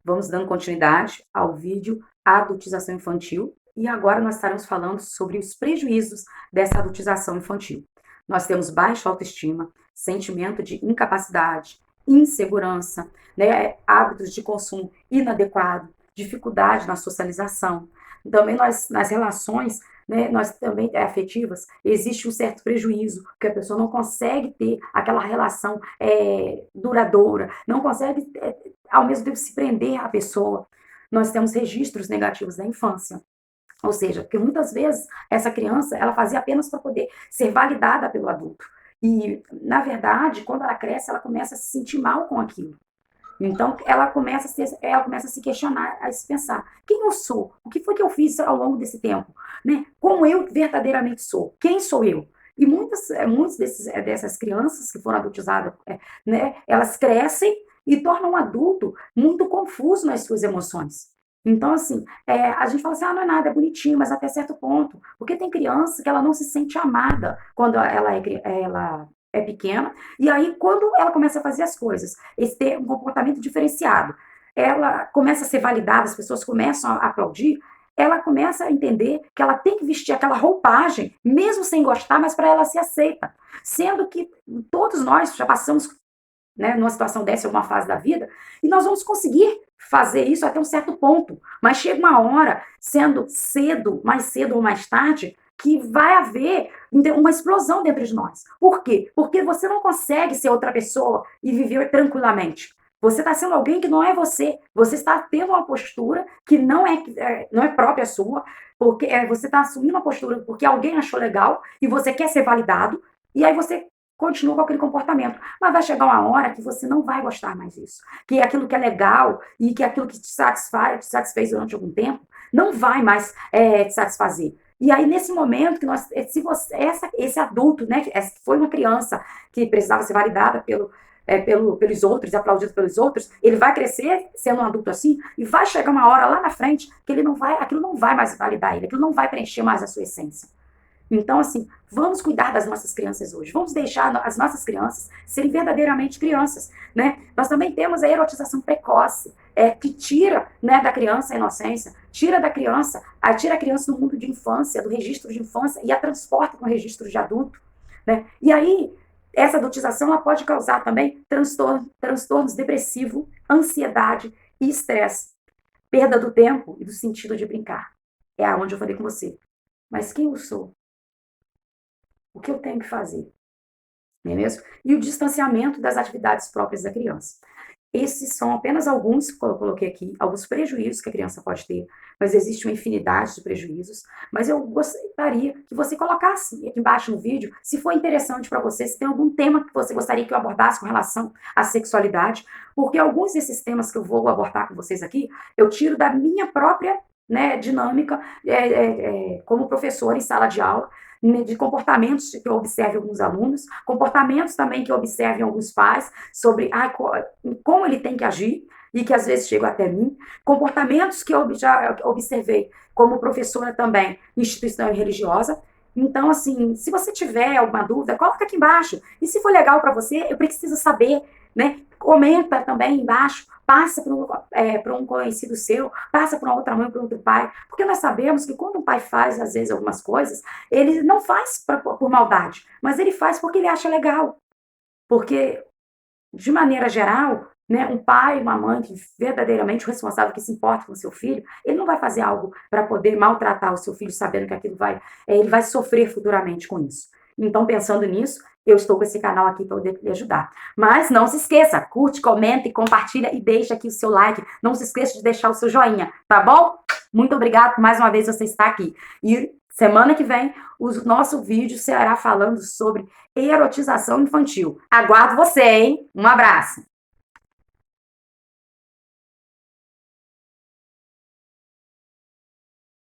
Vamos dando continuidade ao vídeo Adultização Infantil e agora nós estaremos falando sobre os prejuízos dessa adultização infantil. Nós temos baixa autoestima, sentimento de incapacidade, insegurança, né, hábitos de consumo inadequado, dificuldade na socialização. Também nas relações, né, nós também afetivas, existe um certo prejuízo, porque a pessoa não consegue ter aquela relação duradoura, não consegue ao mesmo tempo se prender à pessoa. Nós temos registros negativos da infância. Ou seja, porque muitas vezes essa criança, ela fazia apenas para poder ser validada pelo adulto. E, na verdade, quando ela cresce, ela começa a se sentir mal com aquilo. Então, ela começa a se questionar, a se pensar, quem eu sou? O que foi que eu fiz ao longo desse tempo? Né? Como eu verdadeiramente sou? Quem sou eu? E muitas dessas crianças que foram adultizadas, né, elas crescem e tornam um adulto muito confuso nas suas emoções. Então, assim, a gente fala assim, não é nada, é bonitinho, mas até certo ponto. Porque tem criança que ela não se sente amada quando ela é pequena, e aí quando ela começa a fazer as coisas, esse ter um comportamento diferenciado, ela começa a ser validada, as pessoas começam a aplaudir, ela começa a entender que ela tem que vestir aquela roupagem, mesmo sem gostar, mas para ela ser aceita. Sendo que todos nós já passamos, né, numa situação dessa, alguma fase da vida, e nós vamos conseguir fazer isso até um certo ponto, mas chega uma hora, sendo cedo, mais cedo ou mais tarde, que vai haver uma explosão dentro de nós. Por quê? Porque você não consegue ser outra pessoa e viver tranquilamente. Você está sendo alguém que não é você. Você está tendo uma postura que não é própria sua, porque você está assumindo uma postura porque alguém achou legal e você quer ser validado, e aí você continua com aquele comportamento. Mas vai chegar uma hora que você não vai gostar mais disso. Que aquilo que é legal e que aquilo que te satisfez durante algum tempo, não vai mais te satisfazer. E aí, nesse momento, que se você, esse adulto, né, foi uma criança que precisava ser validada pelos outros, aplaudido pelos outros, ele vai crescer sendo um adulto assim, e vai chegar uma hora lá na frente que aquilo não vai mais validar ele, aquilo não vai preencher mais a sua essência. Então, assim, vamos cuidar das nossas crianças hoje. Vamos deixar as nossas crianças serem verdadeiramente crianças, né? Nós também temos a erotização precoce, que tira, né, da criança a inocência, tira a criança do mundo de infância, do registro de infância e a transporta com o registro de adulto, né? E aí, essa adultização ela pode causar também transtornos depressivos, ansiedade e estresse, perda do tempo e do sentido de brincar. É aonde eu falei com você. Mas quem eu sou? O que eu tenho que fazer? Não é mesmo? E o distanciamento das atividades próprias da criança. Esses são apenas alguns que eu coloquei aqui, alguns prejuízos que a criança pode ter, mas existe uma infinidade de prejuízos. Mas eu gostaria que você colocasse aqui embaixo no vídeo, se for interessante para você, se tem algum tema que você gostaria que eu abordasse com relação à sexualidade, porque alguns desses temas que eu vou abordar com vocês aqui, eu tiro da minha própria, né, dinâmica como professora em sala de aula, de comportamentos que eu observo em alguns alunos, comportamentos também que eu observo em alguns pais, sobre como ele tem que agir, e que às vezes chegam até mim, comportamentos que eu já observei como professora também, instituição religiosa. Então, assim, se você tiver alguma dúvida, coloca aqui embaixo. E se for legal para você, eu preciso saber, né? Comenta também embaixo, passa para um conhecido seu, passa para uma outra mãe, para outro pai, porque nós sabemos que quando um pai faz, às vezes, algumas coisas, ele não faz por maldade, mas ele faz porque ele acha legal. Porque, de maneira geral, né, um pai, uma mãe que verdadeiramente o responsável, que se importa com o seu filho, ele não vai fazer algo para poder maltratar o seu filho, sabendo que aquilo ele vai sofrer futuramente com isso. Então, pensando nisso, eu estou com esse canal aqui para poder lhe ajudar. Mas não se esqueça, curte, comenta e compartilha e deixa aqui o seu like. Não se esqueça de deixar o seu joinha, tá bom? Muito obrigada por mais uma vez você estar aqui. E semana que vem, o nosso vídeo será falando sobre erotização infantil. Aguardo você, hein? Um abraço!